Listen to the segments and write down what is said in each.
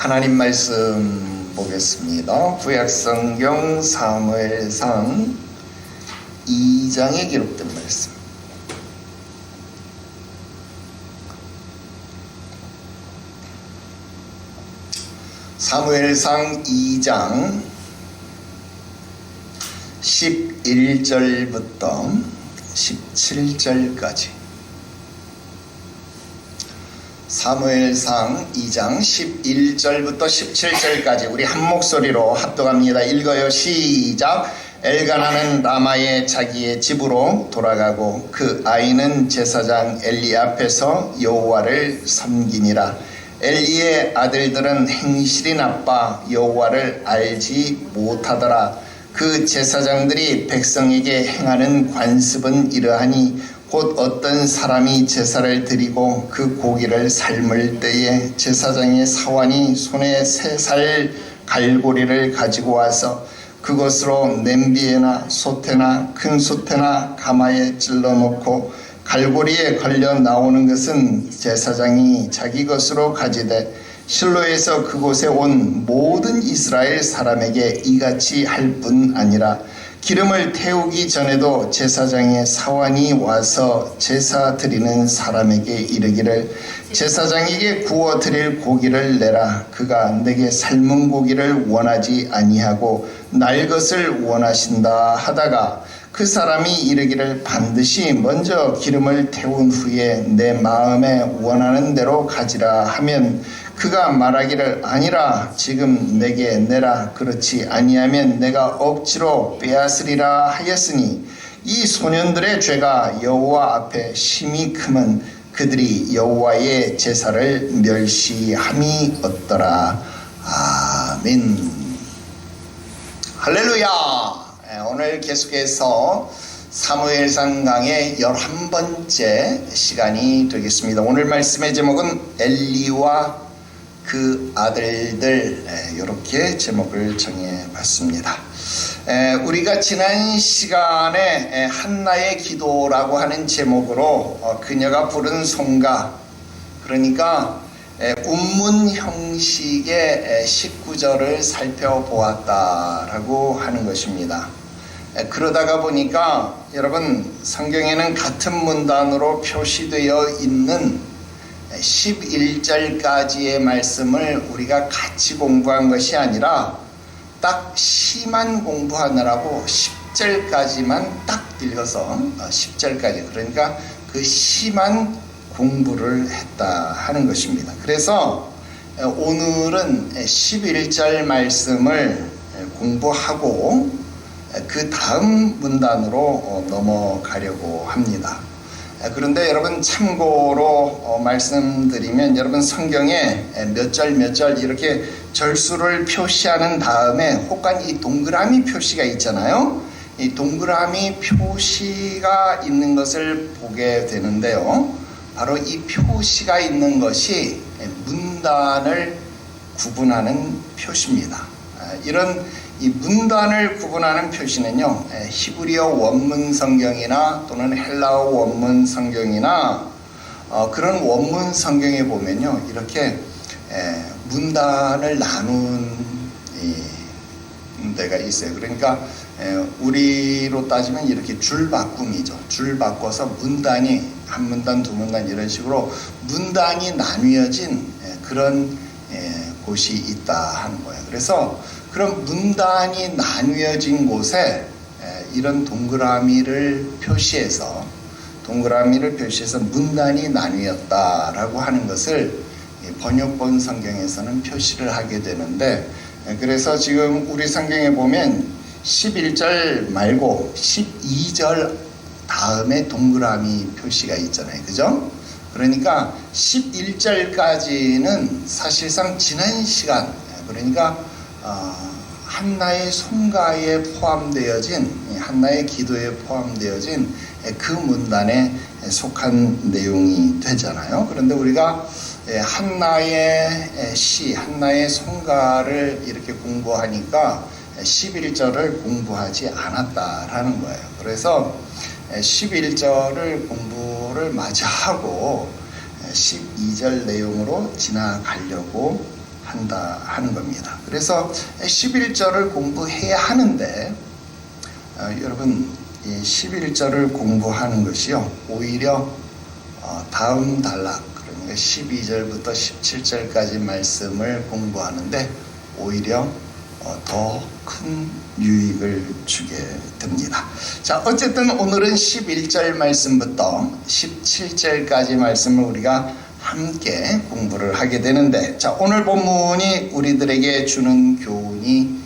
하나님 말씀 보겠습니다. 구약성경 사무엘상 2장에 기록된 말씀. 사무엘상 2장 11절부터 17절까지. 사무엘상 2장 11절부터 17절까지 우리 한 목소리로 합독합니다. 읽어요. 시작. 엘가나는 라마의 자기의 집으로 돌아가고 그 아이는 제사장 엘리 앞에서 여호와를 섬기니라. 엘리의 아들들은 행실이 나빠 여호와를 알지 못하더라. 그 제사장들이 백성에게 행하는 관습은 이러하니 곧 어떤 사람이 제사를 드리고 그 고기를 삶을 때에 제사장의 사환이 손에 3살 갈고리를 가지고 와서 그것으로 냄비에나 솥에나 큰 솥에나 가마에 찔러 놓고 갈고리에 걸려 나오는 것은 제사장이 자기 것으로 가지되 실로에서 그곳에 온 모든 이스라엘 사람에게 이같이 할 뿐 아니라 기름을 태우기 전에도 제사장의 사환이 와서 제사 드리는 사람에게 이르기를 제사장에게 구워 드릴 고기를 내라. 그가 내게 삶은 고기를 원하지 아니하고 날 것을 원하신다 하다가 그 사람이 이르기를 반드시 먼저 기름을 태운 후에 내 마음에 원하는 대로 가지라 하면 그가 말하기를 아니라 지금 내게 내라. 그렇지 아니하면 내가 억지로 빼앗으리라 하였으니 이 소년들의 죄가 여호와 앞에 심히 크면 그들이 여호와의 제사를 멸시함이 없더라. 아멘. 할렐루야. 오늘 계속해서 사무엘상 강의 11번째 시간이 되겠습니다. 오늘 말씀의 제목은 엘리와 그 아들들, 이렇게 제목을 정해봤습니다. 우리가 지난 시간에 한나의 기도라고 하는 제목으로 그녀가 부른 송가, 그러니까 운문 형식의 19절을 살펴보았다라고 하는 것입니다. 그러다가 보니까 여러분 성경에는 같은 문단으로 표시되어 있는 11절까지의 말씀을 우리가 같이 공부한 것이 아니라 딱 시만 공부하느라고 10절까지만 딱 읽어서 10절까지, 그러니까 그 시만 공부를 했다 하는 것입니다. 그래서 오늘은 11절 말씀을 공부하고 그 다음 문단으로 넘어가려고 합니다. 그런데 여러분 참고로 말씀드리면, 여러분 성경에 몇 절 몇 절 이렇게 절수를 표시하는 다음에 혹간 이 동그라미 표시가 있잖아요. 이 동그라미 표시가 있는 것을 보게 되는데요, 바로 이 표시가 있는 것이 문단을 구분하는 표시입니다. 이런 이 문단을 구분하는 표시는요, 히브리어 원문 성경이나 또는 헬라어 원문 성경이나 그런 원문 성경에 보면요, 이렇게 문단을 나눈 데가 있어요. 그러니까 우리로 따지면 이렇게 줄바꿈이죠. 줄 바꿔서 문단이 한 문단 두 문단 이런 식으로 문단이 나뉘어진 그런 곳이 있다 하는 거예요. 그래서 그런 문단이 나뉘어진 곳에 이런 동그라미를 표시해서 문단이 나뉘었다라고 하는 것을 번역본 성경에서는 표시를 하게 되는데, 그래서 지금 우리 성경에 보면 11절 말고 12절 다음에 동그라미 표시가 있잖아요. 그죠? 그러니까 11절까지는 사실상 지난 시간, 그러니까 한나의 송가에 포함되어진, 한나의 기도에 포함되어진 그 문단에 속한 내용이 되잖아요. 그런데 우리가 한나의 시, 한나의 송가를 이렇게 공부하니까 11절을 공부하지 않았다라는 거예요. 그래서 11절을 공부를 마저 하고 12절 내용으로 지나가려고 한다 하는 겁니다. 그래서 11절을 공부해야 하는데 여러분 11절을 공부하는 것이요 오히려 다음 단락 그러니까 12절부터 17절까지 말씀을 공부하는데 오히려 더 큰 유익을 주게 됩니다. 자, 어쨌든 오늘은 11절 말씀부터 17절까지 말씀을 우리가 함께 공부를 하게 되는데, 자, 오늘 본문이 우리들에게 주는 교훈이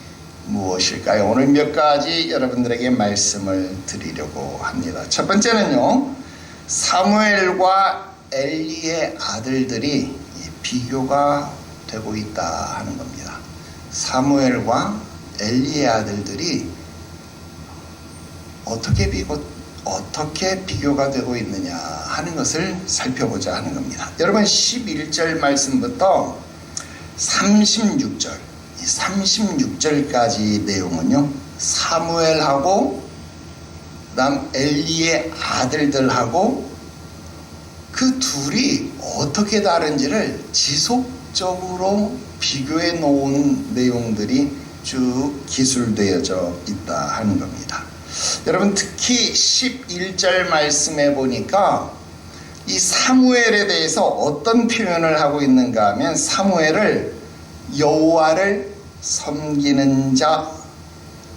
무엇일까요? 오늘 몇 가지 여러분들에게 말씀을 드리려고 합니다. 첫 번째는요, 사무엘과 엘리의 아들들이 비교가 되고 있다 하는 겁니다. 사무엘과 엘리의 아들들이 어떻게 비교가 되고 있느냐 하는 것을 살펴보자 하는 겁니다. 여러분 11절 말씀부터 36절, 36절까지 내용은요, 사무엘하고 그다음 엘리의 아들들하고 그 둘이 어떻게 다른지를 지속적으로 비교해 놓은 내용들이 쭉 기술되어져 있다 하는 겁니다. 여러분 특히 11절 말씀에 보니까 이 사무엘에 대해서 어떤 표현을 하고 있는가 하면 사무엘을 여호와를 섬기는 자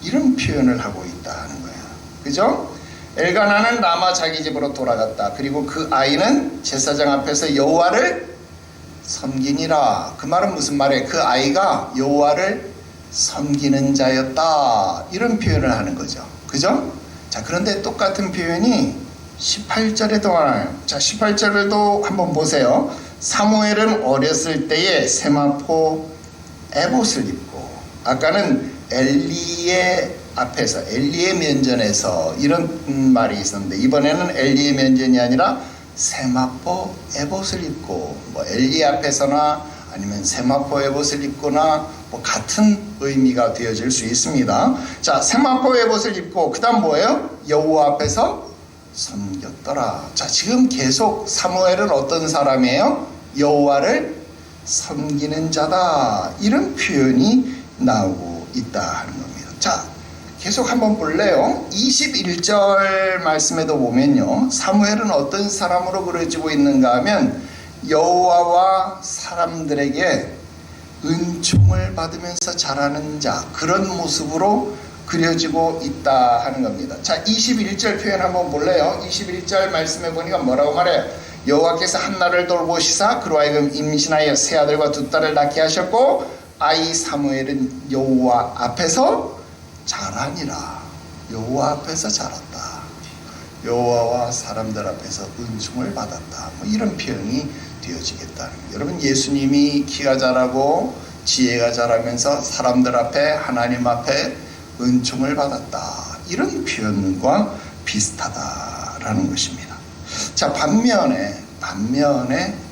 이런 표현을 하고 있다 하는 거예요. 그죠? 엘가나는 라마 자기 집으로 돌아갔다. 그리고 그 아이는 제사장 앞에서 여호와를 섬기니라. 그 말은 무슨 말이에요? 그 아이가 여호와를 섬기는 자였다 이런 표현을 하는 거죠. 그죠? 자, 그런데 똑같은 표현이 18절에도 나와요. 자, 18절을 한번 보세요. 사무엘은 어렸을 때에 세마포 에봇을 입고, 아까는 엘리의 앞에서 엘리의 면전에서 이런 말이 있었는데 이번에는 엘리의 면전이 아니라 세마포 에봇을 입고, 뭐 엘리 앞에서나 아니면 세마포 에봇을 입거나 뭐 같은 의미가 되어질 수 있습니다. 자, 세마포 에봇을 입고 그 다음 뭐예요? 여호와 앞에서 섬겼더라. 자, 지금 계속 사무엘은 어떤 사람이에요? 여호와를 섬기는 자다 이런 표현이 나오고 있다 하는 겁니다. 자, 계속 한번 볼래요? 21절 말씀에도 보면요, 사무엘은 어떤 사람으로 그려지고 있는가 하면 여호와와 사람들에게 은총을 받으면서 자라는 자, 그런 모습으로 그려지고 있다 하는 겁니다. 자, 21절 표현 한번 볼래요? 21절 말씀해 보니까 뭐라고 말해요? 여호와께서 한나를 돌보시사 그로 하여금 임신하여 세 아들과 두 딸을 낳게 하셨고 아이 사무엘은 여호와 앞에서 자라니라. 여호와 앞에서 자랐다. 여호와와 사람들 앞에서 은총을 받았다. 뭐 이런 표현이 되어지겠다. 여러분, 예수님이 키가 자라고 지혜가 자라면서 사람들 앞에 하나님 앞에 은총을 받았다. 이런 표현과 비슷하다라는 것입니다. 자, 반면에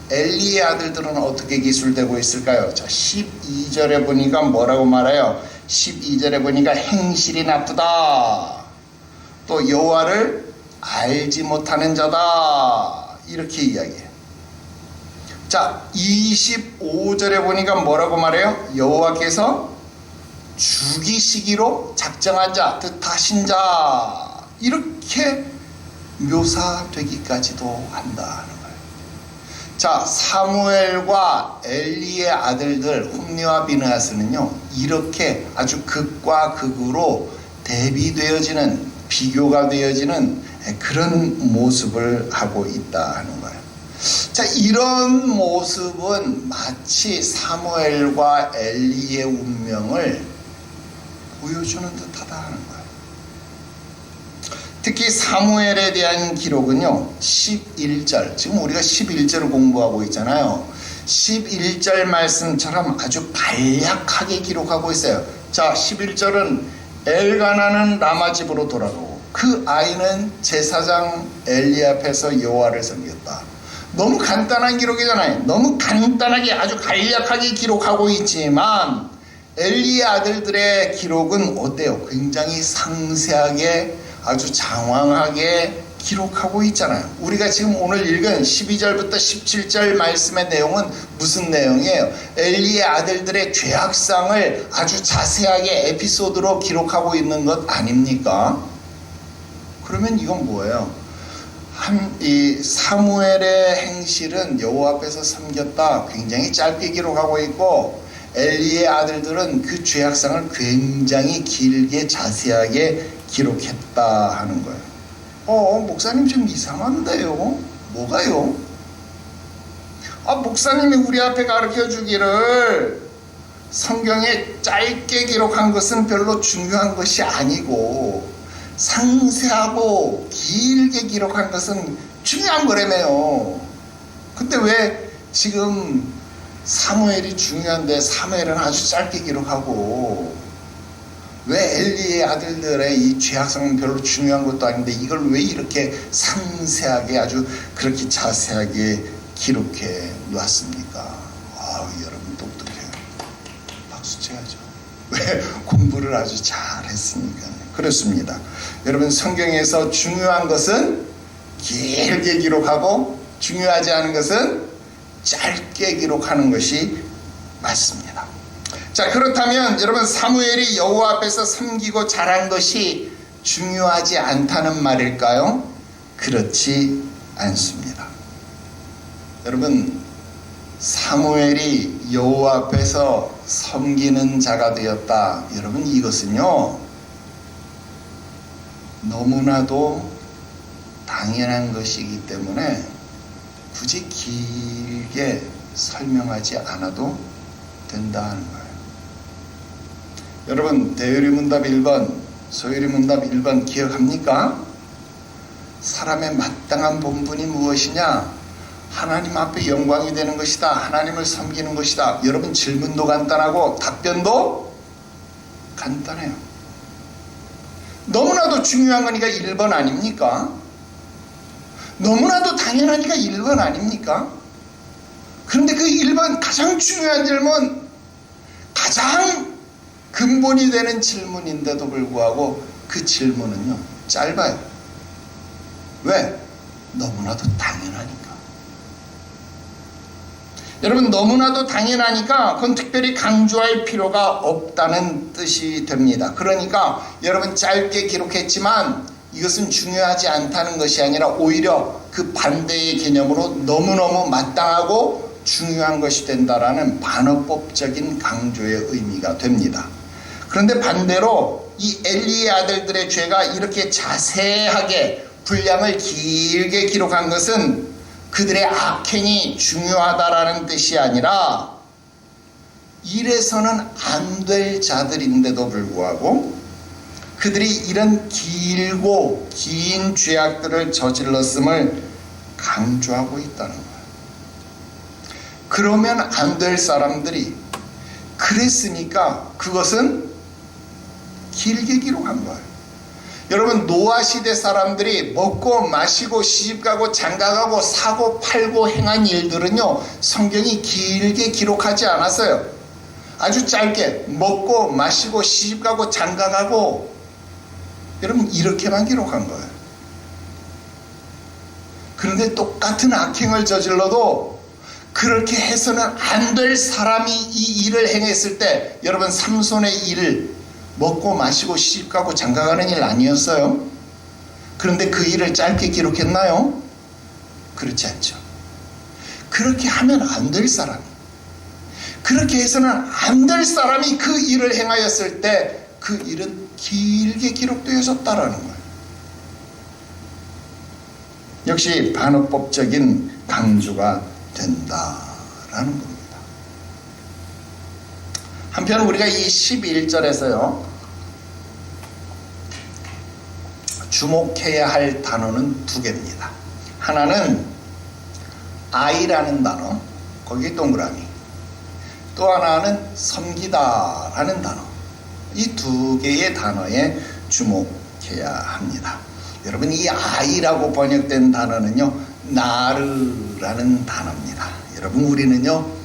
엘리의 아들들은 어떻게 기술되고 있을까요? 자, 12절에 보니까 뭐라고 말해요? 12절에 보니까 행실이 나쁘다. 또 여호와를 알지 못하는 자다. 이렇게 이야기해요. 자, 25절에 보니까 뭐라고 말해요? 여호와께서 죽이시기로 작정한 자, 뜻하신 자, 이렇게 묘사되기까지도 한다는 거예요. 자, 사무엘과 엘리의 아들들 홈리와 비느하스는요, 이렇게 아주 극과 극으로 대비되어지는, 비교가 되어지는 그런 모습을 하고 있다 하는 거예요. 자, 이런 모습은 마치 사무엘과 엘리의 운명을 보여주는 듯하다 하는 거예요. 특히 사무엘에 대한 기록은요, 11절, 지금 우리가 11절을 공부하고 있잖아요. 11절 말씀처럼 아주 간략하게 기록하고 있어요. 자, 11절은 엘가나는 라마 집으로 돌아가고 그 아이는 제사장 엘리 앞에서 여호와를 섬겼다. 너무 간단한 기록이잖아요. 너무 간단하게 아주 간략하게 기록하고 있지만 엘리의 아들들의 기록은 어때요? 굉장히 상세하게 아주 장황하게 기록하고 있잖아요. 우리가 지금 오늘 읽은 12절부터 17절 말씀의 내용은 무슨 내용이에요? 엘리의 아들들의 죄악상을 아주 자세하게 에피소드로 기록하고 있는 것 아닙니까? 그러면 이건 뭐예요? 이 사무엘의 행실은 여호와 앞에서 섬겼다, 굉장히 짧게 기록하고 있고, 엘리의 아들들은 그 죄악상을 굉장히 길게 자세하게 기록했다 하는 거예요. 목사님 좀 이상한데요? 뭐가요? 목사님이 우리 앞에 가르쳐 주기를 성경에 짧게 기록한 것은 별로 중요한 것이 아니고 상세하고 길게 기록한 것은 중요한 거라며요. 근데 왜 지금 사무엘이 중요한데 사무엘은 아주 짧게 기록하고, 왜 엘리의 아들들의 이 죄악상은 별로 중요한 것도 아닌데 이걸 왜 이렇게 상세하게 아주 그렇게 자세하게 기록해 놨습니까? 여러분 똑똑해요. 박수 쳐야죠. 왜? 공부를 아주 잘했으니까. 그렇습니다. 여러분, 성경에서 중요한 것은 길게 기록하고 중요하지 않은 것은 짧게 기록하는 것이 맞습니다. 자, 그렇다면 여러분, 사무엘이 여호와 앞에서 섬기고 잘한 것이 중요하지 않다는 말일까요? 그렇지 않습니다. 여러분, 사무엘이 여호와 앞에서 섬기는 자가 되었다. 여러분, 이것은요 너무나도 당연한 것이기 때문에 굳이 길게 설명하지 않아도 된다는 거예요. 여러분, 대유리문답 1번, 소유리문답 1번 기억합니까? 사람의 마땅한 본분이 무엇이냐? 하나님 앞에 영광이 되는 것이다. 하나님을 섬기는 것이다. 여러분, 질문도 간단하고 답변도 간단해요. 너무나도 중요한 거니까 1번 아닙니까? 너무나도 당연하니까 1번 아닙니까? 그런데 그 1번 가장 중요한 질문, 가장 근본이 되는 질문인데도 불구하고 그 질문은요 짧아요. 왜? 너무나도 당연하니까. 여러분, 너무나도 당연하니까 그건 특별히 강조할 필요가 없다는 뜻이 됩니다. 그러니까 여러분, 짧게 기록했지만 이것은 중요하지 않다는 것이 아니라 오히려 그 반대의 개념으로 너무너무 마땅하고 중요한 것이 된다라는 반어법적인 강조의 의미가 됩니다. 그런데 반대로 이 엘리의 아들들의 죄가 이렇게 자세하게 분량을 길게 기록한 것은 그들의 악행이 중요하다라는 뜻이 아니라 이래서는 안 될 자들인데도 불구하고 그들이 이런 길고 긴 죄악들을 저질렀음을 강조하고 있다는 거예요. 그러면 안 될 사람들이 그랬으니까 그것은 길게 기록한 거예요. 여러분, 노아 시대 사람들이 먹고 마시고 시집가고 장가가고 사고 팔고 행한 일들은요 성경이 길게 기록하지 않았어요. 아주 짧게 먹고 마시고 시집가고 장가가고, 여러분, 이렇게만 기록한 거예요. 그런데 똑같은 악행을 저질러도 그렇게 해서는 안 될 사람이 이 일을 행했을 때, 여러분, 삼손의 일을 먹고 마시고 시집가고 장가가는 일 아니었어요? 그런데 그 일을 짧게 기록했나요? 그렇지 않죠. 그렇게 하면 안 될 사람이, 그렇게 해서는 안 될 사람이 그 일을 행하였을 때 그 일은 길게 기록되어졌다라는 거예요. 역시 반어법적인 강조가 된다라는 겁니다. 한편 우리가 이 11절에서요 주목해야 할 단어는 두 개입니다. 하나는 아이라는 단어, 거기에 동그라미, 또 하나는 섬기다라는 단어. 이 두 개의 단어에 주목해야 합니다. 여러분, 이 아이라고 번역된 단어는요 나르라는 단어입니다. 여러분, 우리는요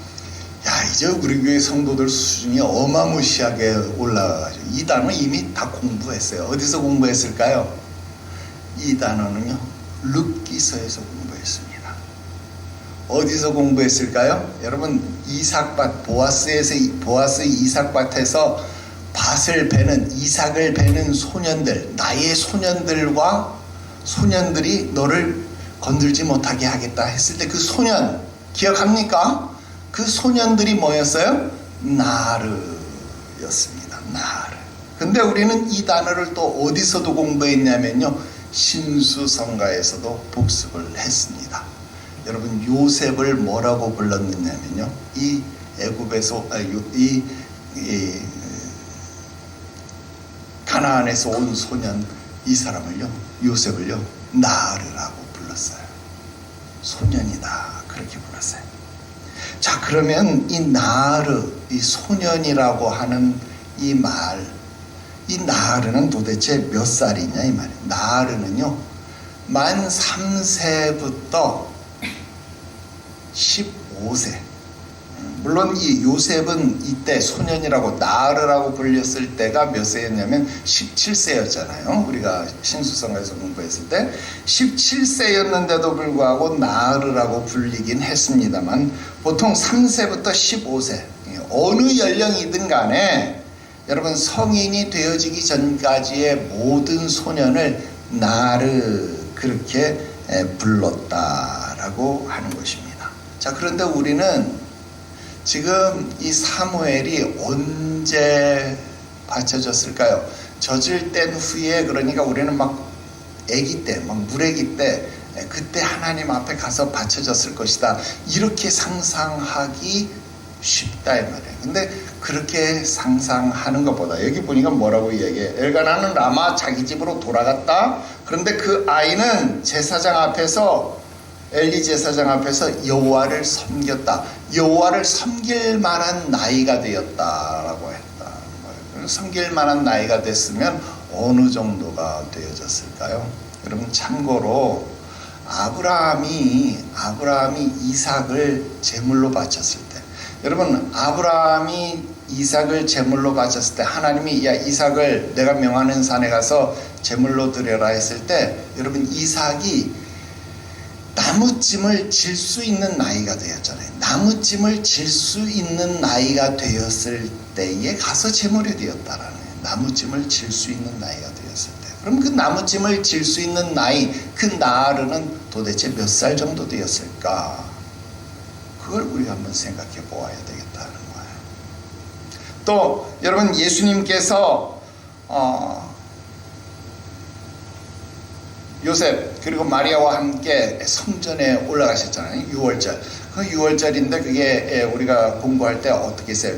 이제 우리 교회 성도들 수준이 어마무시하게 올라가죠. 이 단어 이미 다 공부했어요. 어디서 공부했을까요? 이 단어는요 룻기서에서 공부했습니다. 어디서 공부했을까요? 여러분, 이삭밭, 보아스 이삭밭에서 밭을 베는, 이삭을 베는 소년들, 나의 소년들과 소년들이 너를 건들지 못하게 하겠다 했을 때 그 소년 기억합니까? 그 소년들이 뭐였어요? 나르였습니다. 나르. 근데 우리는 이 단어를 또 어디서도 공부했냐면요, 신수성가에서도 복습을 했습니다. 여러분, 요셉을 뭐라고 불렀느냐면요, 이 애굽에서 가나안에서 온 소년, 이 사람을요, 요셉을요, 나르라고 불렀어요. 소년이다, 그렇게 불렀어요. 자, 그러면 이 나르, 이 소년이라고 하는 이 말, 이 나르는 도대체 몇 살이냐 이 말이에요. 나르는요, 만 3세부터 15세. 물론 이 요셉은 이때 소년이라고, 나르라고 불렸을 때가 몇 세였냐면 17세였잖아요. 우리가 신수성가에서 공부했을 때 17세였는데도 불구하고 나르라고 불리긴 했습니다만, 보통 3세부터 15세, 어느 연령이든 간에 여러분, 성인이 되어지기 전까지의 모든 소년을 나르, 그렇게 불렀다라고 하는 것입니다. 자, 그런데 우리는 지금 이 사무엘이 언제 바쳐졌을까요? 젖을 뗀 후에, 그러니까 우리는 막 아기 때, 막 물아기 때, 그때 하나님 앞에 가서 바쳐졌을 것이다, 이렇게 상상하기 쉽다 이 말이에요. 근데 그렇게 상상하는 것보다 여기 보니까 뭐라고 이야기해? 엘가나는 라마 자기 집으로 돌아갔다. 그런데 그 아이는 제사장 앞에서, 엘리 제사장 앞에서 여호와를 섬겼다. 여호와를 섬길 만한 나이가 되었다라고 했다. 섬길 만한 나이가 됐으면 어느 정도가 되어졌을까요? 여러분, 참고로 아브라함이 이삭을 제물로 바쳤을 때, 여러분, 아브라함이 이삭을 제물로 바쳤을 때 하나님이 야, 이삭을 내가 명하는 산에 가서 제물로 드려라 했을 때, 여러분, 이삭이 나무찜을 질 수 있는 나이가 되었잖아요. 나무찜을 질 수 있는 나이가 되었을 때에 가서 제물이 되었다라는 거예요. 나무찜을 질 수 있는 나이가 되었을 때. 그럼 그 나무찜을 질 수 있는 나이, 그 나르는 도대체 몇 살 정도 되었을까? 그걸 우리가 한번 생각해 보아야 되겠다는 거예요. 또 여러분, 예수님께서 요셉 그리고 마리아와 함께 성전에 올라가셨잖아요. 6월절. 그 6월절인데 그게 우리가 공부할 때 어떻게 했어요?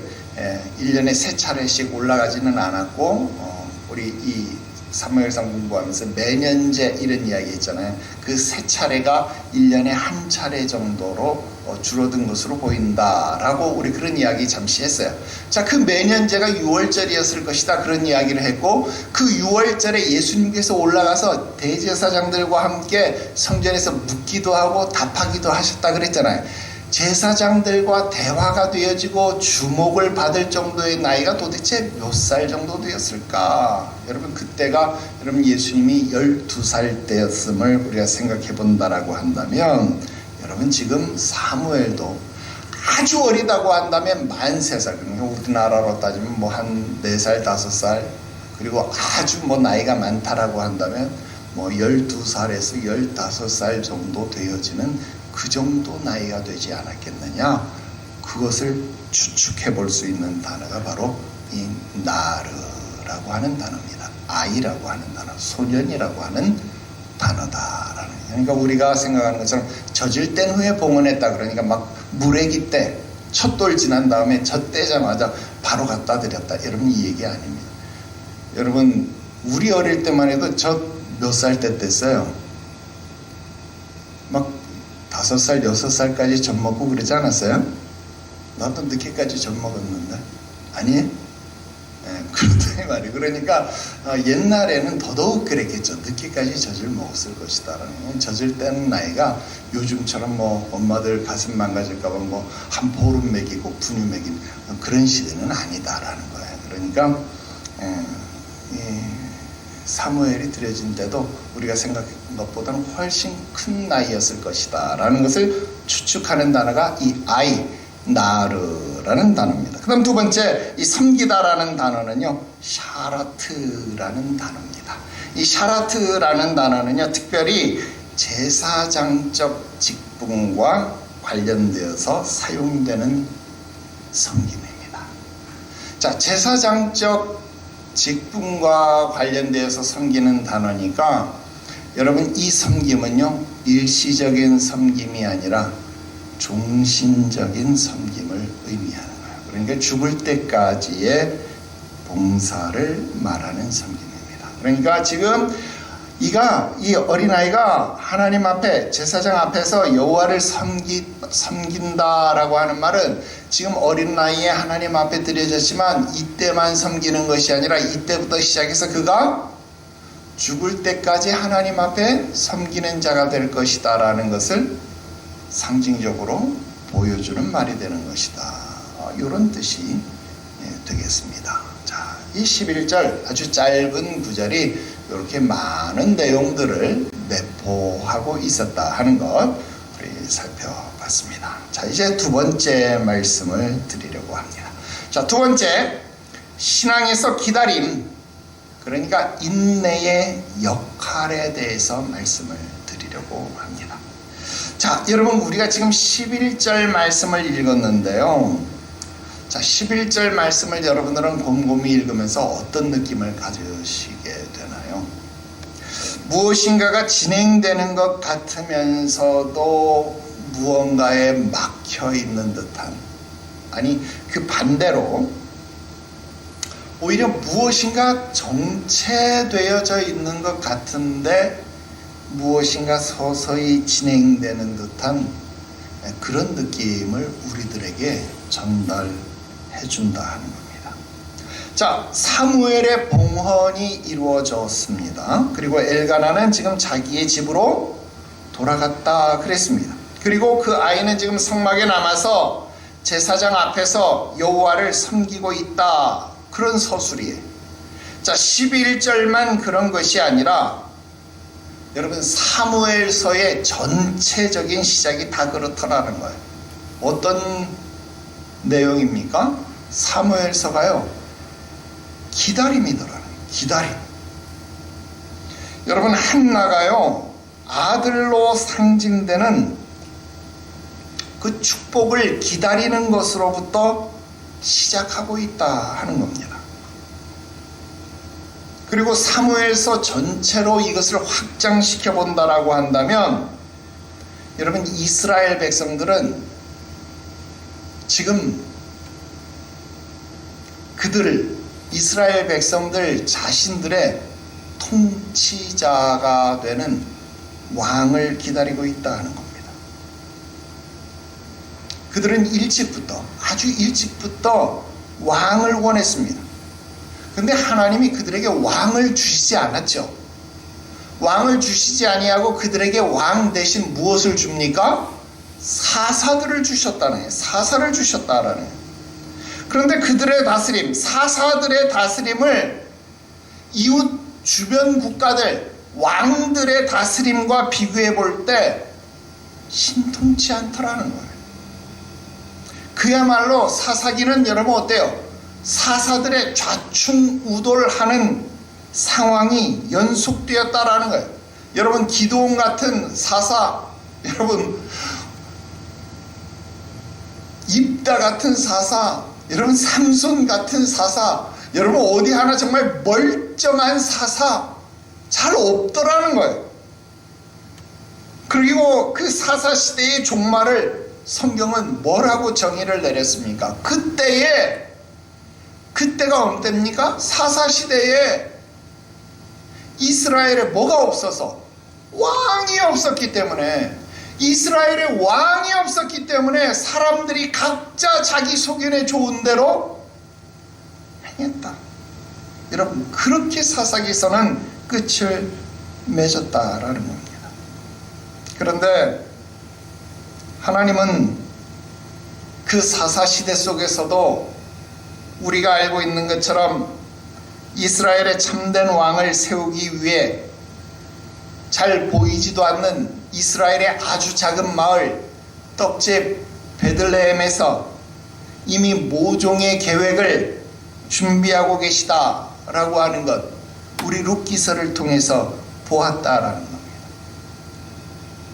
1년에 3차례씩 올라가지는 않았고, 우리 이 사무엘상 공부하면서 매년제 이런 이야기 있잖아요. 그 3차례가 1년에 1차례 정도로 줄어든 것으로 보인다라고 우리 그런 이야기 잠시 했어요. 자, 그 매년제가 6월절이었을 것이다, 그런 이야기를 했고, 그 6월절에 예수님께서 올라가서 대제사장들과 함께 성전에서 묻기도 하고 답하기도 하셨다 그랬잖아요. 제사장들과 대화가 되어지고 주목을 받을 정도의 나이가 도대체 몇 살 정도 되었을까? 여러분, 그때가 여러분 예수님이 12살 때였음을 우리가 생각해 본다라고 한다면, 여러분 지금 사무엘도 아주 어리다고 한다면 만 3살, 그러니까 우리나라로 따지면 뭐 한 4살, 5살, 그리고 아주 뭐 나이가 많다라고 한다면 뭐 12살에서 15살 정도 되어지는 그 정도 나이가 되지 않았겠느냐. 그것을 추측해 볼 수 있는 단어가 바로 이 나르라고 하는 단어입니다. 아이라고 하는 단어, 소년이라고 하는 단어다라는. 그러니까 우리가 생각하는 것처럼 젖을 뗀 후에 봉헌했다, 그러니까 막 물애기 때 첫돌 지난 다음에 젖 떼자마자 바로 갖다 드렸다, 여러분 이 얘기 아닙니다. 여러분, 우리 어릴 때만 해도 젖 몇 살 때 뗐어요? 막 5살, 6살까지 젖 먹고 그러지 않았어요? 나도 늦게까지 젖 먹었는데. 아니? 그렇다 이 말이에요. 그러니까 옛날에는 더더욱 그랬겠죠. 늦게까지 젖을 먹었을 것이다라는. 젖을 떼는 나이가 요즘처럼 뭐 엄마들 가슴 망가질까봐 뭐 한 보름 먹이고 분유 먹인 그런 시대는 아니다라는 거예요. 그러니까 사무엘이 드려진 때도 우리가 생각한 것보다는 훨씬 큰 나이였을 것이다 라는 것을 추측하는 단어가 이 아이, 나르라는 단어입니다. 그 다음 두 번째, 이 섬기다라는 단어는요, 샤라트라는 단어입니다. 이 샤라트라는 단어는요, 특별히 제사장적 직분과 관련되어서 사용되는 섬김입니다. 자, 제사장적 직분과 관련되어서 섬기는 단어니까 여러분, 이 섬김은요, 일시적인 섬김이 아니라 종신적인 섬김을 의미하는 거예요. 그러니까 죽을 때까지의 봉사를 말하는 섬김입니다. 그러니까 지금 이 어린아이가 하나님 앞에, 제사장 앞에서 여호와를 섬긴다라고 하는 말은 지금 어린 나이에 하나님 앞에 드려졌지만 이때만 섬기는 것이 아니라 이때부터 시작해서 그가 죽을 때까지 하나님 앞에 섬기는 자가 될 것이다 라는 것을 상징적으로 보여주는 말이 되는 것이다. 이런 뜻이 되겠습니다. 자, 이 11절 아주 짧은 구절이 이렇게 많은 내용들을 내포하고 있었다 하는 것 우리 살펴봤습니다. 자, 이제 두 번째 말씀을 드리려고 합니다. 자, 두 번째, 신앙에서 기다림, 그러니까 인내의 역할에 대해서 말씀을 드리려고 합니다. 자, 여러분, 우리가 지금 11절 말씀을 읽었는데요. 자, 11절 말씀을 여러분들은 곰곰이 읽으면서 어떤 느낌을 가지시게 되나요? 무엇인가가 진행되는 것 같으면서도 무언가에 막혀 있는 듯한, 아니 그 반대로 오히려 무엇인가 정체되어져 있는 것 같은데 무엇인가 서서히 진행되는 듯한 그런 느낌을 우리들에게 전달해 준다 하는 겁니다. 자, 사무엘의 봉헌이 이루어졌습니다. 그리고 엘가나는 지금 자기의 집으로 돌아갔다 그랬습니다. 그리고 그 아이는 지금 성막에 남아서 제사장 앞에서 여호와를 섬기고 있다, 그런 서술이에요. 자, 11절만 그런 것이 아니라 여러분, 사무엘서의 전체적인 시작이 다 그렇더라는 거예요. 어떤 내용입니까? 사무엘서가요, 기다림이더라는, 기다림. 여러분, 한나가요, 아들로 상징되는 그 축복을 기다리는 것으로부터 시작하고 있다 하는 겁니다. 그리고 사무엘서 전체로 이것을 확장시켜 본다라고 한다면, 여러분, 이스라엘 백성들은 지금 이스라엘 백성들 자신들의 통치자가 되는 왕을 기다리고 있다는 겁니다. 그들은 아주 일찍부터 왕을 원했습니다. 근데 하나님이 그들에게 왕을 주시지 않았죠. 왕을 주시지 아니하고 그들에게 왕 대신 무엇을 줍니까? 사사들을 주셨다는 거예요. 사사를 주셨다라는 거예요. 그런데 그들의 다스림, 사사들의 다스림을 이웃 주변 국가들, 왕들의 다스림과 비교해 볼 때 신통치 않더라는 거예요. 그야말로 사사기는 여러분 어때요? 사사들의 좌충우돌하는 상황이 연속되었다라는 거예요. 여러분, 기드온 같은 사사, 여러분 입다 같은 사사, 여러분 삼손 같은 사사, 여러분 어디 하나 정말 멀쩡한 사사 잘 없더라는 거예요. 그리고 그 사사 시대의 종말을 성경은 뭐라고 정의를 내렸습니까? 그때가 언제입니까? 사사 시대에 이스라엘에 뭐가 없어서? 왕이 없었기 때문에, 이스라엘에 왕이 없었기 때문에 사람들이 각자 자기 소견에 좋은 대로 행했다. 여러분, 그렇게 사사기서는 끝을 맺었다라는 겁니다. 그런데 하나님은 그 사사시대 속에서도 우리가 알고 있는 것처럼 이스라엘의 참된 왕을 세우기 위해 잘 보이지도 않는 이스라엘의 아주 작은 마을 떡집 베들레헴에서 이미 모종의 계획을 준비하고 계시다라고 하는 것, 우리 룻기서를 통해서 보았다라는 겁니다.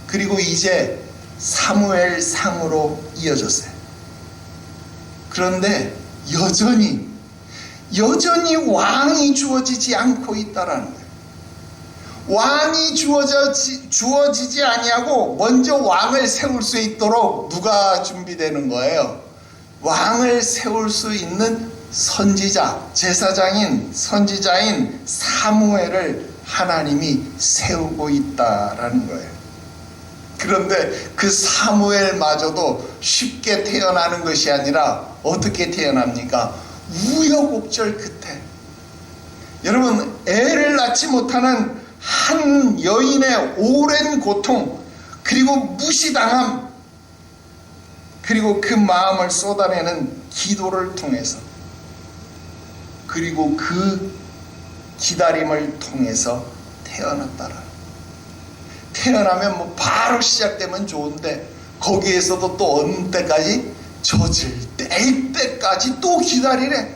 그리고 이제 사무엘상으로 이어졌어요. 그런데 여전히 왕이 주어지지 않고 있다라는 거예요. 왕이 주어지지 아니하고 먼저 왕을 세울 수 있도록 누가 준비되는 거예요? 왕을 세울 수 있는 선지자, 제사장인 선지자인 사무엘을 하나님이 세우고 있다라는 거예요. 그런데 그 사무엘마저도 쉽게 태어나는 것이 아니라 어떻게 태어납니까? 우여곡절 끝에, 여러분, 애를 낳지 못하는 한 여인의 오랜 고통, 그리고 무시당함, 그리고 그 마음을 쏟아내는 기도를 통해서, 그리고 그 기다림을 통해서 태어났다라. 태어나면 뭐 바로 시작되면 좋은데 거기에서도 또 어느 때까지? 젖을 뗄 때까지 또 기다리래.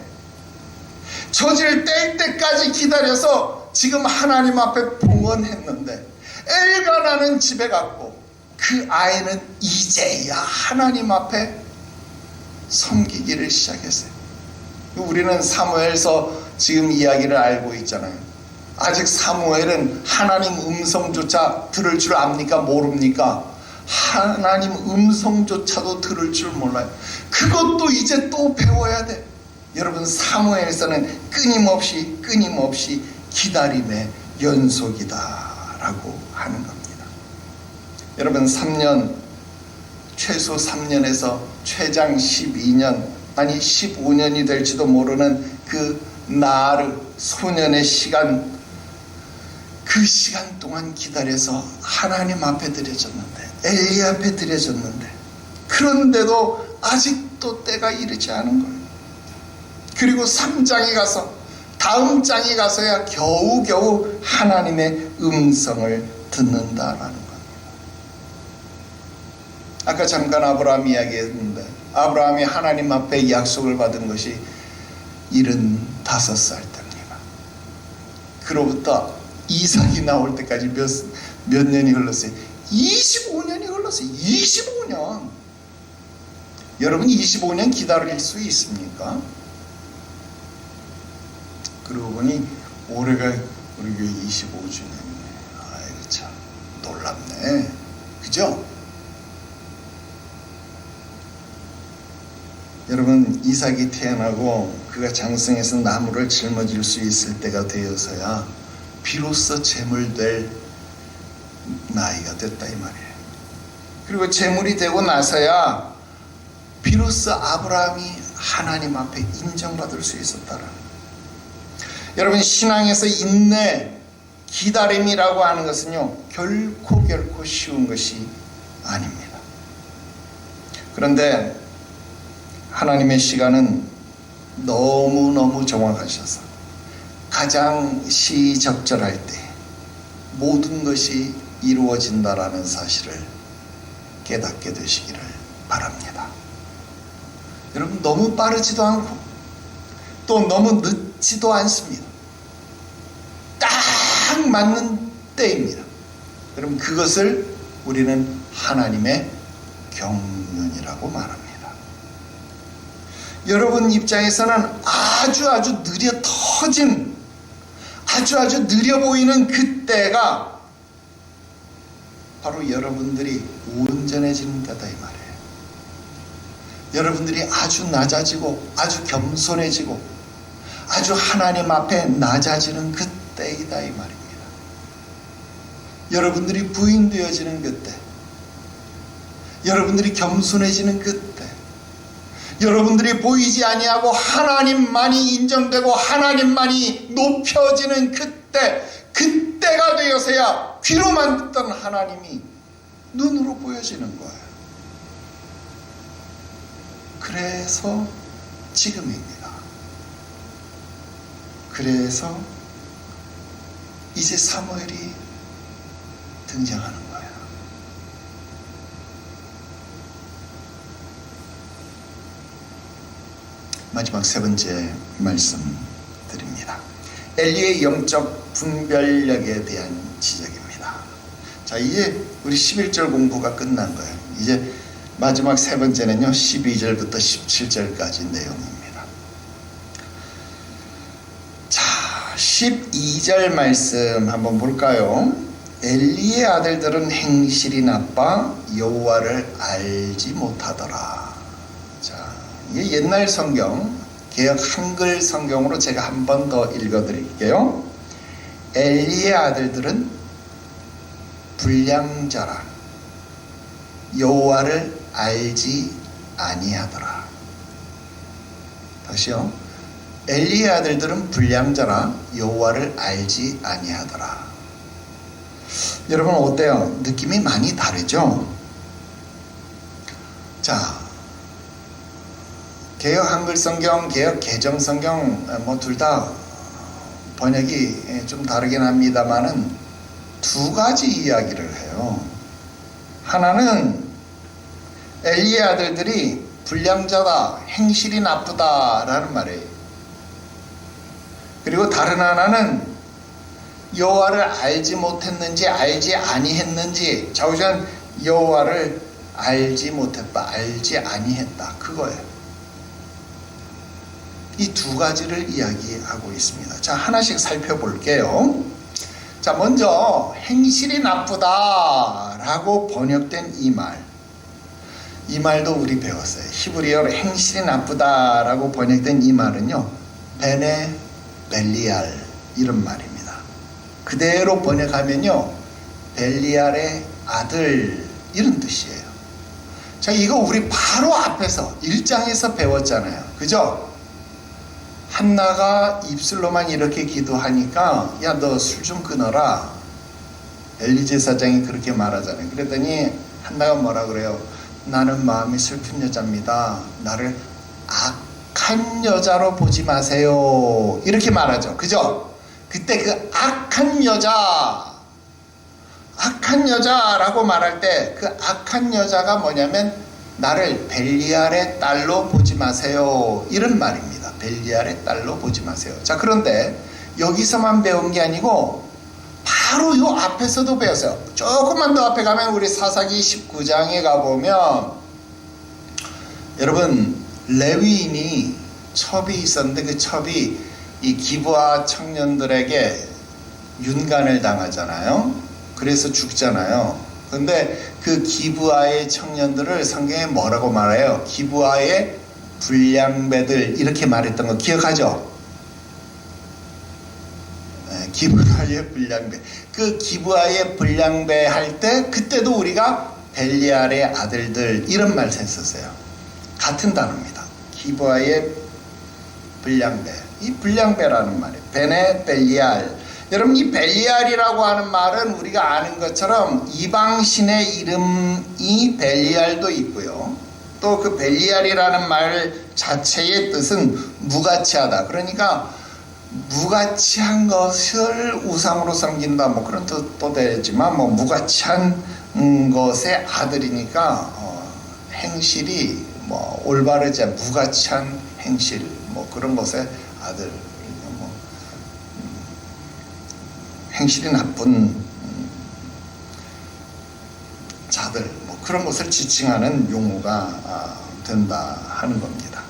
젖을 뗄 때까지 기다려서 지금 하나님 앞에 봉헌했는데 엘가나는 집에 갔고 그 아이는 이제야 하나님 앞에 섬기기를 시작했어요. 우리는 사무엘서 지금 이야기를 알고 있잖아요. 아직 사무엘은 하나님 음성조차 들을 줄 압니까? 모릅니까? 하나님 음성조차도 들을 줄 몰라요. 그것도 이제 또 배워야 돼. 여러분, 사무엘서는 끊임없이 기다림의 연속이다라고 하는 겁니다. 여러분, 3년, 최소 3년에서 최장 12년, 아니 15년이 될지도 모르는 그 나르 소년의 시간, 그 시간 동안 기다려서 하나님 앞에 드려졌는데, 엘리 앞에 드려졌는데, 그런데도 아직도 때가 이르지 않은 거예요. 그리고 3장에 가서, 다음 장에 가서야 겨우겨우 하나님의 음성을 듣는다라는 겁니다. 아까 잠깐 아브라함 이야기했는데, 아브라함이 하나님 앞에 약속을 받은 것이 75살 때입니다. 그로부터 이삭이 나올 때까지 몇 년이 흘렀어요? 25년이 흘렀어요. 25년. 여러분, 25년 기다릴 수 있습니까? 그러고 보니 올해가 우리 교회 25주년이네. 아이고 참 놀랍네. 그죠? 여러분, 이삭이 태어나고 그가 장성해서 나무를 짊어질 수 있을 때가 되어서야 비로소 제물될 나이가 됐다 이 말이에요. 그리고 제물이 되고 나서야 비로소 아브라함이 하나님 앞에 인정받을 수 있었다라는 거예요. 여러분, 신앙에서 인내, 기다림이라고 하는 것은요, 결코 쉬운 것이 아닙니다. 그런데 하나님의 시간은 너무너무 정확하셔서 가장 시적절할 때 모든 것이 이루어진다라는 사실을 깨닫게 되시기를 바랍니다. 여러분, 너무 빠르지도 않고 또 너무 늦지도 않습니다. 딱 맞는 때입니다. 여러분, 그것을 우리는 하나님의 경륜이라고 말합니다. 여러분 입장에서는 아주 느려 터진, 아주 느려 보이는 그때가 바로 여러분들이 온전해지는 때다 이 말이에요. 여러분들이 아주 낮아지고 아주 겸손해지고 아주 하나님 앞에 낮아지는 그때이다 이 말입니다. 여러분들이 부인되어지는 그때, 여러분들이 겸손해지는 그때, 여러분들이 보이지 아니하고 하나님만이 인정되고 하나님만이 높여지는 그때, 그때가 되어서야 귀로만 듣던 하나님이 눈으로 보여지는 거예요. 그래서 지금입니다. 그래서 이제 사무엘이 등장하는 거예요. 마지막 세 번째 말씀 드립니다. 엘리의 영적 분별력에 대한 지적입니다. 자, 이제 우리 11절 공부가 끝난 거예요. 이제 마지막 세 번째는요, 12절부터 17절까지 내용입니다. 자, 12절 말씀 한번 볼까요? 엘리의 아들들은 행실이 나빠 여호와를 알지 못하더라. 자, 이게 옛날 성경, 개역 한글 성경으로 제가 한 번 더 읽어드릴게요. 엘리의 아들들은 불량자라 여호와를 알지 아니하더라. 다시요. 엘리의 아들들은 불량자라 여호와를 알지 아니하더라. 여러분 어때요? 느낌이 많이 다르죠? 자, 개역 한글 성경, 개역 개정 성경 뭐 둘 다 번역이 좀 다르긴 합니다만은 두 가지 이야기를 해요. 하나는 엘리의 아들들이 불량자다, 행실이 나쁘다라는 말이에요. 그리고 다른 하나는 여호와를 알지 못했는지 알지 아니했는지, 좌우전 여호와를 알지 못했다, 알지 아니했다, 그거예요. 이 두 가지를 이야기하고 있습니다. 자, 하나씩 살펴볼게요. 자, 먼저 행실이 나쁘다라고 번역된 이 말, 이 말도 우리 배웠어요. 히브리어로 행실이 나쁘다라고 번역된 이 말은요, 베네 벨리알 이런 말입니다. 그대로 번역하면요, 벨리알의 아들 이런 뜻이에요. 자, 이거 우리 바로 앞에서 1장에서 배웠잖아요. 그죠? 한나가 입술로만 이렇게 기도하니까 야, 너 술 좀 끊어라. 엘리 제사장이 그렇게 말하잖아요. 그랬더니 한나가 뭐라 그래요? 나는 마음이 슬픈 여자입니다. 나를 악한 여자로 보지 마세요. 이렇게 말하죠. 그죠? 그때 그 악한 여자라고 말할 때 그 악한 여자가 뭐냐면 나를 벨리알의 딸로 보지 마세요. 이런 말입니다. 벨리알의 딸로 보지 마세요. 자, 그런데 여기서만 배운 게 아니고 바로 요 앞에서도 배웠어요. 조금만 더 앞에 가면 우리 사사기 19장에 가보면 여러분 레위인이 첩이 있었는데 그 첩이 이 기브아 청년들에게 윤간을 당하잖아요. 그래서 죽잖아요. 근데 그 기브아의 청년들을 성경에 뭐라고 말해요? 기브아의 불량배들 이렇게 말했던 거 기억하죠? 네, 기브아의 불량배. 그 기브아의 불량배 할 때 그때도 우리가 벨리알의 아들들 이런 말 했었어요. 같은 단어입니다. 기브아의 불량배. 이 불량배라는 말이에요. 베네 벨리알. 여러분 이 벨리알이라고 하는 말은 우리가 아는 것처럼 이방신의 이름이 벨리알도 있고요. 또 그 벨리알이라는 말 자체의 뜻은 무가치하다. 그러니까 무가치한 것을 우상으로 섬긴다. 뭐 그런 뜻도 되지만 뭐 무가치한 것의 아들이니까 행실이 뭐 올바르지 않은 무가치한 행실 뭐 그런 것의 아들. 행실이 나쁜 자들 뭐 그런 것을 지칭하는 용어가 된다 하는 겁니다.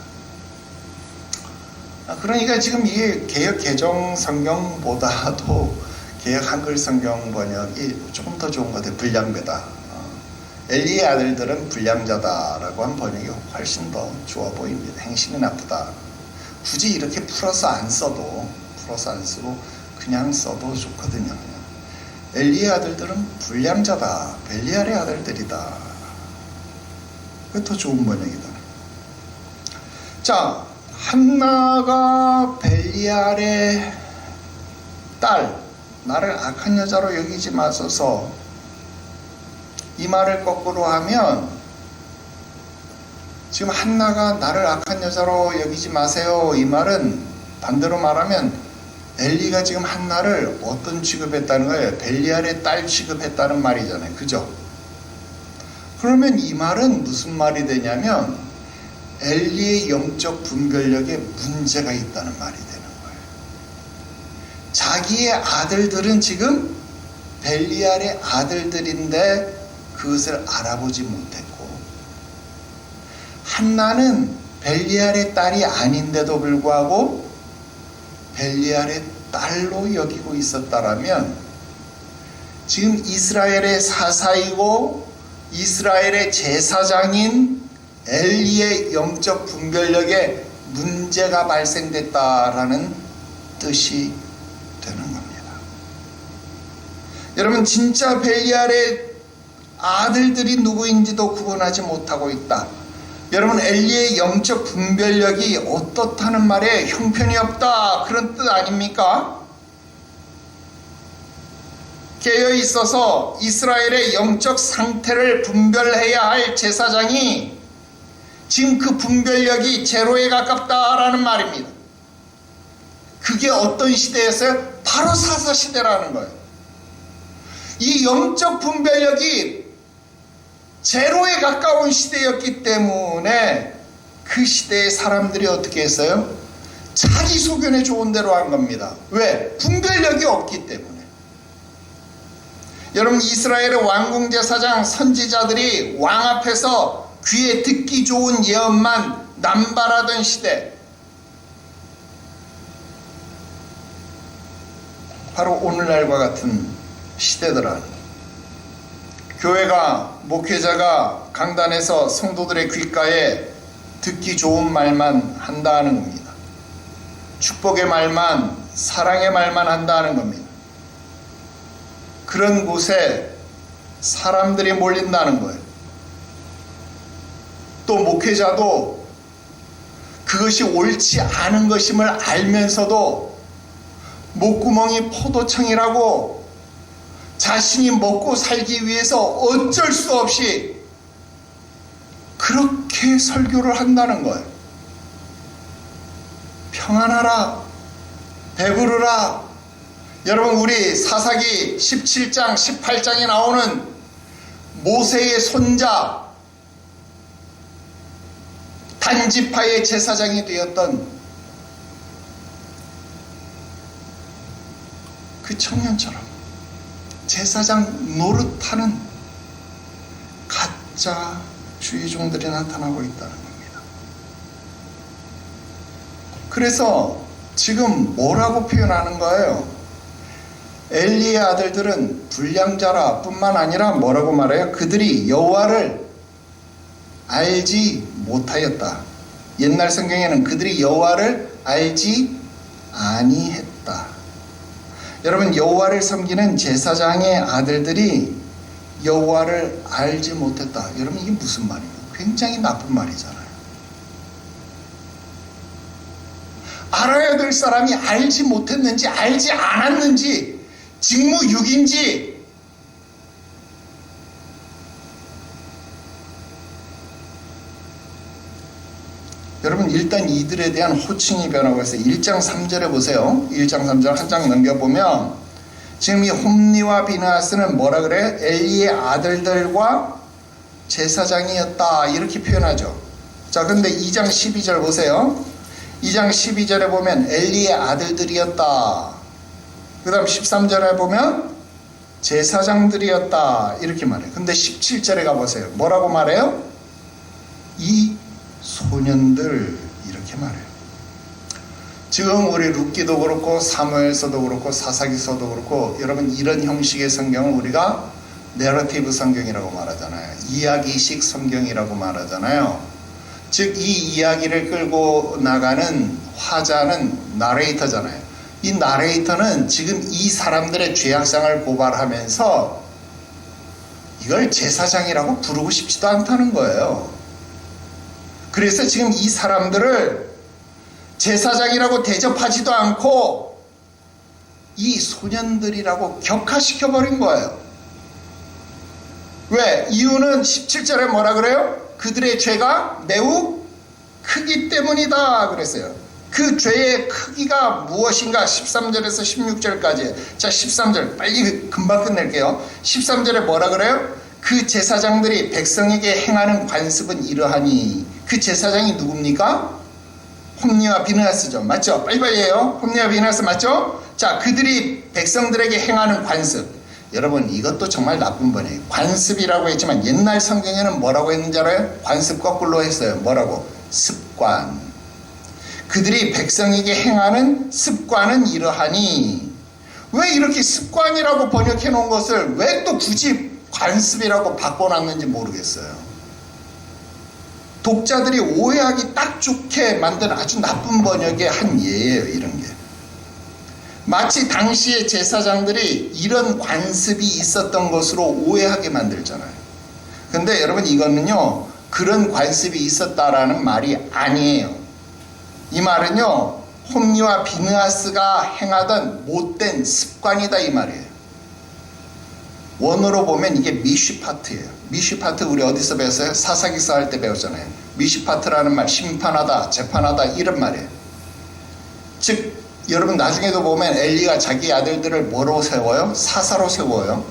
그러니까 지금 이게 개역 개정 성경보다도 개역 한글 성경 번역이 조금 더 좋은 것 같아요. 불량배다. 엘리의 아들들은 불량자다라고 한 번역이 훨씬 더 좋아 보입니다. 행실이 나쁘다. 굳이 이렇게 풀어서 안 쓰고 그냥 써도 좋거든요. 엘리의 아들들은 불량자다. 벨리알의 아들들이다. 그게 더 좋은 번역이다. 자, 한나가 벨리알의 딸, 나를 악한 여자로 여기지 마소서, 이 말을 거꾸로 하면 지금 한나가 나를 악한 여자로 여기지 마세요, 이 말은 반대로 말하면 엘리가 지금 한나를 어떤 취급했다는 거예요? 벨리알의 딸 취급했다는 말이잖아요. 그죠? 그러면 이 말은 무슨 말이 되냐면 엘리의 영적 분별력에 문제가 있다는 말이 되는 거예요. 자기의 아들들은 지금 벨리알의 아들들인데 그것을 알아보지 못했고, 한나는 벨리알의 딸이 아닌데도 불구하고 벨리알의 딸로 여기고 있었다라면 지금 이스라엘의 사사이고 이스라엘의 제사장인 엘리의 영적 분별력에 문제가 발생됐다라는 뜻이 되는 겁니다. 여러분, 진짜 벨리알의 아들들이 누구인지도 구분하지 못하고 있다. 여러분, 엘리의 영적 분별력이 어떻다는 말에 형편이 없다, 그런 뜻 아닙니까? 깨어 있어서 이스라엘의 영적 상태를 분별해야 할 제사장이 지금 그 분별력이 제로에 가깝다라는 말입니다. 그게 어떤 시대였어요? 바로 사사시대라는 거예요. 이 영적 분별력이 제로에 가까운 시대였기 때문에 그 시대의 사람들이 어떻게 했어요? 자기 소견에 좋은 대로 한 겁니다. 왜? 분별력이 없기 때문에. 여러분, 이스라엘의 왕궁제사장 선지자들이 왕 앞에서 귀에 듣기 좋은 예언만 남발하던 시대, 바로 오늘날과 같은 시대더라. 교회가, 목회자가 강단에서 성도들의 귓가에 듣기 좋은 말만 한다는 겁니다. 축복의 말만, 사랑의 말만 한다는 겁니다. 그런 곳에 사람들이 몰린다는 거예요. 또 목회자도 그것이 옳지 않은 것임을 알면서도 목구멍이 포도청이라고 자신이 먹고 살기 위해서 어쩔 수 없이 그렇게 설교를 한다는 거예요. 평안하라, 배부르라. 여러분, 우리 사사기 17장 18장에 나오는 모세의 손자, 단지파의 제사장이 되었던 그 청년처럼 제사장 노릇하는 가짜 주의종들이 나타나고 있다는 겁니다. 그래서 지금 뭐라고 표현하는 거예요? 엘리의 아들들은 불량자라 뿐만 아니라 뭐라고 말해요? 그들이 여호와를 알지 못하였다. 옛날 성경에는 그들이 여호와를 알지 아니했다. 여러분, 여호와를 섬기는 제사장의 아들들이 여호와를 알지 못했다. 여러분, 이게 무슨 말이에요? 굉장히 나쁜 말이잖아요. 알아야 될 사람이 알지 못했는지 알지 않았는지 직무유기인지 여러분, 일단 이들에 대한 호칭이 변하고 있어요. 1장 3절에 보세요. 1장 3절 한 장 넘겨보면 지금 이 홈리와 비느하스는 뭐라 그래요? 엘리의 아들들과 제사장이었다, 이렇게 표현하죠. 자, 근데 2장 12절 보세요. 2장 12절에 보면 엘리의 아들들이었다. 그 다음 13절에 보면 제사장들이었다, 이렇게 말해요. 근데 17절에 가보세요. 뭐라고 말해요? 이 소년들, 이렇게 말해요. 지금 우리 룻기도 그렇고 사무엘서도 그렇고 사사기서도 그렇고 여러분, 이런 형식의 성경을 우리가 내러티브 성경이라고 말하잖아요. 이야기식 성경이라고 말하잖아요. 즉 이 이야기를 끌고 나가는 화자는 나레이터잖아요. 이 나레이터는 지금 이 사람들의 죄악상을 고발하면서 이걸 제사장이라고 부르고 싶지도 않다는 거예요. 그래서 지금 이 사람들을 제사장이라고 대접하지도 않고 이 소년들이라고 격하시켜버린 거예요. 왜? 이유는 17절에 뭐라 그래요? 그들의 죄가 매우 크기 때문이다 그랬어요. 그 죄의 크기가 무엇인가? 13절에서 16절까지. 자, 13절 빨리 금방 끝낼게요. 13절에 뭐라 그래요? 그 제사장들이 백성에게 행하는 관습은 이러하니. 그 제사장이 누굽니까? 홈리와 비느하스죠. 맞죠? 빨리빨리 해요. 홈리와 비느하스 맞죠? 자, 그들이 백성들에게 행하는 관습. 여러분, 이것도 정말 나쁜 번이에요. 관습이라고 했지만 옛날 성경에는 뭐라고 했는지 알아요? 관습 거꾸로 했어요. 뭐라고? 습관. 그들이 백성에게 행하는 습관은 이러하니. 왜 이렇게 습관이라고 번역해 놓은 것을 왜 또 굳이 관습이라고 바꿔놨는지 모르겠어요. 독자들이 오해하기 딱 좋게 만든 아주 나쁜 번역의 한 예예요. 이런 게. 마치 당시의 제사장들이 이런 관습이 있었던 것으로 오해하게 만들잖아요. 근데 여러분, 이거는요, 그런 관습이 있었다라는 말이 아니에요. 이 말은요, 홈리와 비느하스가 행하던 못된 습관이다 이 말이에요. 원어로 보면 이게 미시파트예요. 미시파트 우리 어디서 배웠어요? 사사기서 할 때 배웠잖아요. 미시파트라는 말, 심판하다, 재판하다 이런 말이에요. 즉 여러분, 나중에도 보면 엘리가 자기 아들들을 뭐로 세워요? 사사로 세워요.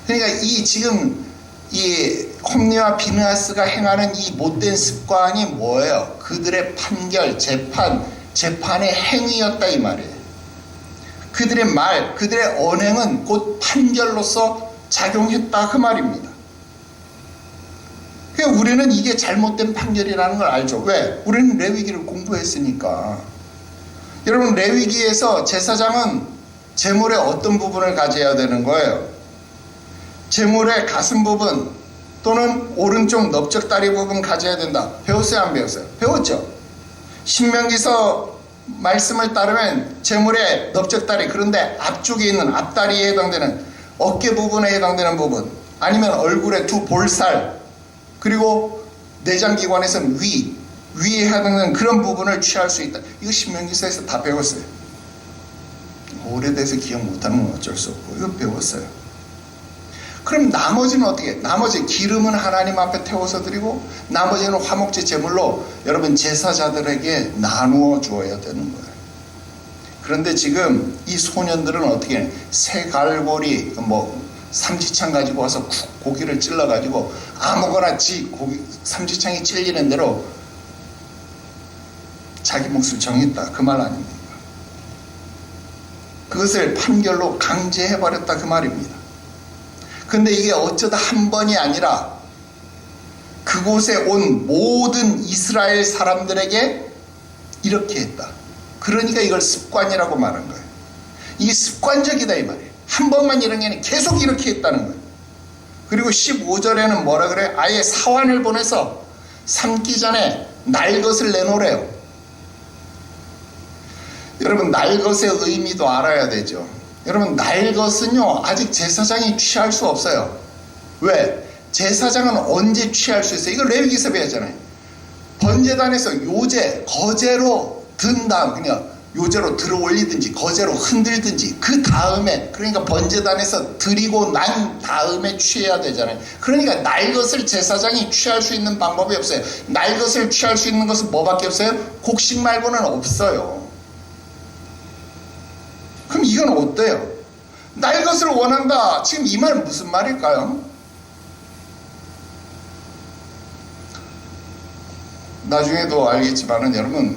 그러니까 지금 이 홈리와 비느하스가 행하는 이 못된 습관이 뭐예요? 그들의 판결, 재판의 행위였다 이 말이에요. 그들의 말, 그들의 언행은 곧 판결로서 작용했다 그 말입니다. 그러니까 우리는 이게 잘못된 판결이라는 걸 알죠. 왜? 우리는 레위기를 공부했으니까. 여러분, 레위기에서 제사장은 제물의 어떤 부분을 가져야 되는 거예요? 제물의 가슴 부분 또는 오른쪽 넓적다리 부분 가져야 된다. 배웠어요? 안 배웠어요? 배웠죠? 신명기서 말씀을 따르면 제물의 넓적다리, 그런데 앞쪽에 있는 앞다리에 해당되는 어깨 부분에 해당되는 부분, 아니면 얼굴의 두 볼살, 그리고 내장기관에서는 위에 해당되는 그런 부분을 취할 수 있다. 이거 신명기서에서 다 배웠어요. 오래돼서 기억 못하는 건 어쩔 수 없고 이거 배웠어요. 그럼 나머지는 어떻게? 나머지 기름은 하나님 앞에 태워서 드리고 나머지는 화목제 제물로 여러분 제사자들에게 나누어 주어야 되는 거예요. 그런데 지금 이 소년들은 어떻게 해? 새 갈고리 삼지창 가지고 와서 고기를 찔러 가지고 아무거나 삼지창이 찔리는 대로 자기 몫을 정했다 그 말 아닙니까? 그것을 판결로 강제해버렸다 그 말입니다. 근데 이게 어쩌다 한 번이 아니라 그곳에 온 모든 이스라엘 사람들에게 이렇게 했다. 그러니까 이걸 습관이라고 말한 거예요. 이게 습관적이다 이 말이에요. 한 번만 이런 게 아니라 계속 이렇게 했다는 거예요. 그리고 15절에는 뭐라 그래요? 아예 사환을 보내서 삶기 전에 날 것을 내놓으래요. 여러분, 날 것의 의미도 알아야 되죠. 여러분, 날 것은요 아직 제사장이 취할 수 없어요. 왜? 제사장은 언제 취할 수 있어요? 이거 레위기서 배웠잖아요. 번제단에서 요제, 거제로 든 다음, 그냥 요제로 들어 올리든지 거제로 흔들든지 그 다음에, 그러니까 번제단에서 드리고 난 다음에 취해야 되잖아요. 그러니까 날 것을 제사장이 취할 수 있는 방법이 없어요. 날 것을 취할 수 있는 것은 뭐밖에 없어요? 곡식 말고는 없어요. 그럼 이건 어때요? 날 것을 원한다. 지금 이 말은 무슨 말일까요? 나중에도 알겠지만은 여러분,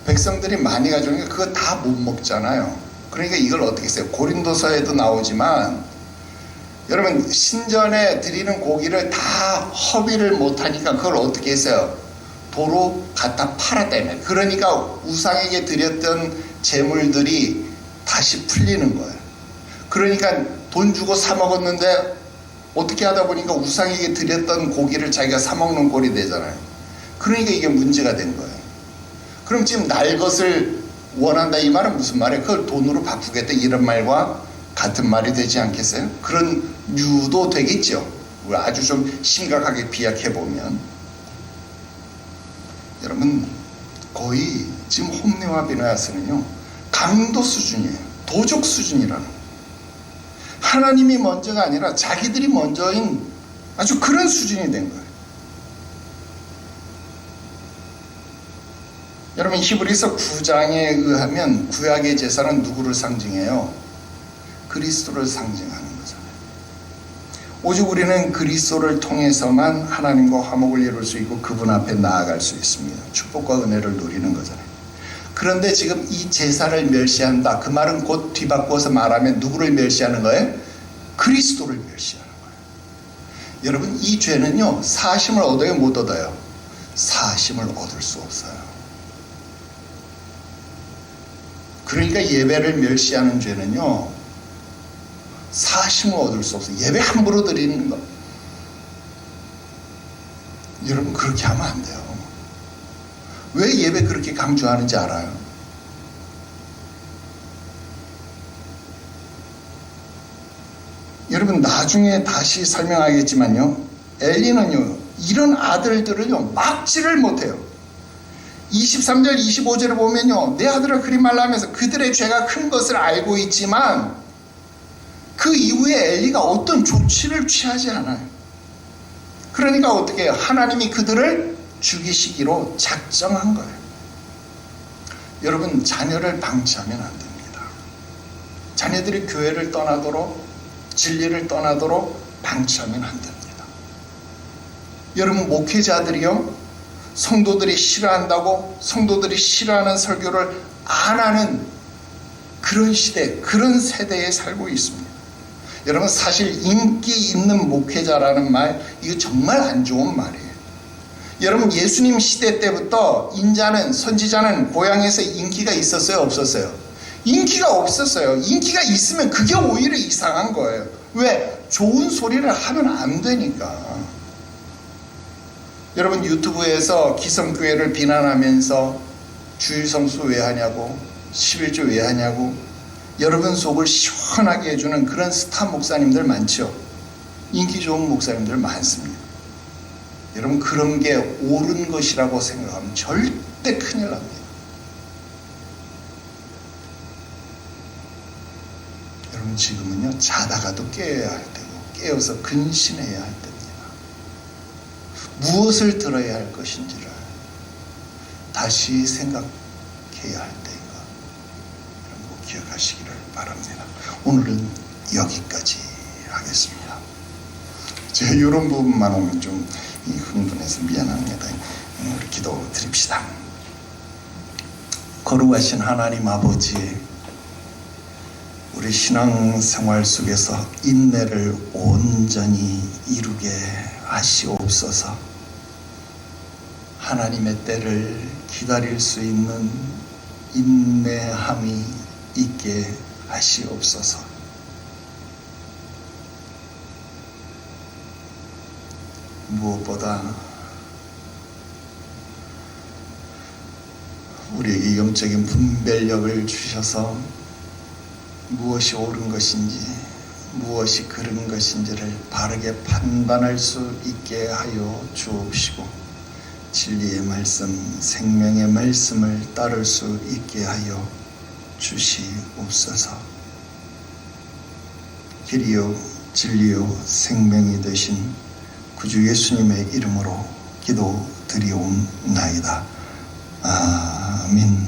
백성들이 많이 가져오는 게 그거 다 못 먹잖아요. 그러니까 이걸 어떻게 했어요? 고린도서에도 나오지만 여러분, 신전에 드리는 고기를 다 허비를 못하니까 그걸 어떻게 했어요? 도로 갖다 팔았다며. 그러니까 우상에게 드렸던 재물들이 다시 풀리는 거예요. 그러니까 돈 주고 사 먹었는데 어떻게 하다 보니까 우상에게 드렸던 고기를 자기가 사 먹는 꼴이 되잖아요. 그러니까 이게 문제가 된 거예요. 그럼 지금 날 것을 원한다 이 말은 무슨 말이에요? 그걸 돈으로 바꾸겠다 이런 말과 같은 말이 되지 않겠어요? 그런 유도 되겠죠. 아주 좀 심각하게 비약해 보면. 여러분, 거의 지금 홈리와 비느하스는요 강도 수준이에요. 도적 수준이라는 거예요. 하나님이 먼저가 아니라 자기들이 먼저인 아주 그런 수준이 된 거예요. 여러분 히브리서 9장에 의하면 구약의 제사는 누구를 상징해요? 그리스도를 상징하는 거잖아요. 오직 우리는 그리스도를 통해서만 하나님과 화목을 이룰 수 있고 그분 앞에 나아갈 수 있습니다. 축복과 은혜를 누리는 거잖아요. 그런데 지금 이 제사를 멸시한다. 그 말은 곧 뒤바꿔서 말하면 누구를 멸시하는 거예요? 그리스도를 멸시하는 거예요. 여러분 이 죄는요 사심을 얻어요 못 얻어요? 사심을 얻을 수 없어요. 그러니까 예배를 멸시하는 죄는요 사심을 얻을 수 없어요. 예배 함부로 드리는 거 여러분 그렇게 하면 안 돼요. 왜 예배 그렇게 강조하는지 알아요? 여러분 나중에 다시 설명하겠지만요 엘리는요 이런 아들들을요 막지를 못해요. 23절 25절을 보면요 내 아들을 그리 말라 하면서 그들의 죄가 큰 것을 알고 있지만 그 이후에 엘리가 어떤 조치를 취하지 않아요. 그러니까 어떻게 해요? 하나님이 그들을 죽이시기로 작정한 거예요. 여러분 자녀를 방치하면 안 됩니다. 자녀들이 교회를 떠나도록 진리를 떠나도록 방치하면 안 됩니다. 여러분 목회자들이요 성도들이 싫어한다고 성도들이 싫어하는 설교를 안 하는 그런 시대 그런 세대에 살고 있습니다. 여러분 사실 인기 있는 목회자라는 말 이거 정말 안 좋은 말이에요. 여러분 예수님 시대 때부터 인자는 선지자는 고향에서 인기가 있었어요 없었어요? 인기가 없었어요. 인기가 있으면 그게 오히려 이상한 거예요. 왜? 좋은 소리를 하면 안 되니까. 여러분 유튜브에서 기성교회를 비난하면서 주일 성수 왜 하냐고 11조 왜 하냐고 여러분 속을 시원하게 해주는 그런 스타 목사님들 많죠. 인기 좋은 목사님들 많습니다. 여러분 그런 게 옳은 것이라고 생각하면 절대 큰일 납니다. 여러분 지금은요 자다가도 깨어야 할 때고 깨어서 근신해야 할 때입니다. 무엇을 들어야 할 것인지를 다시 생각해야 할 때인가 여러분 꼭 기억하시기를 바랍니다. 오늘은 여기까지 하겠습니다. 제가 이런 부분만 오면 좀 흥분해서 미안합니다. 우리 기도 드립시다. 거룩하신 하나님 아버지 우리 신앙생활 속에서 인내를 온전히 이루게 하시옵소서. 하나님의 때를 기다릴 수 있는 인내함이 있게 하시옵소서. 무엇보다 우리에게 영적인 분별력을 주셔서 무엇이 옳은 것인지 무엇이 그른 것인지를 바르게 판단할 수 있게 하여 주옵시고 진리의 말씀, 생명의 말씀을 따를 수 있게 하여 주시옵소서. 길이요 진리요 생명이 되신 구주 예수님의 이름으로 기도드리옵나이다. 아멘.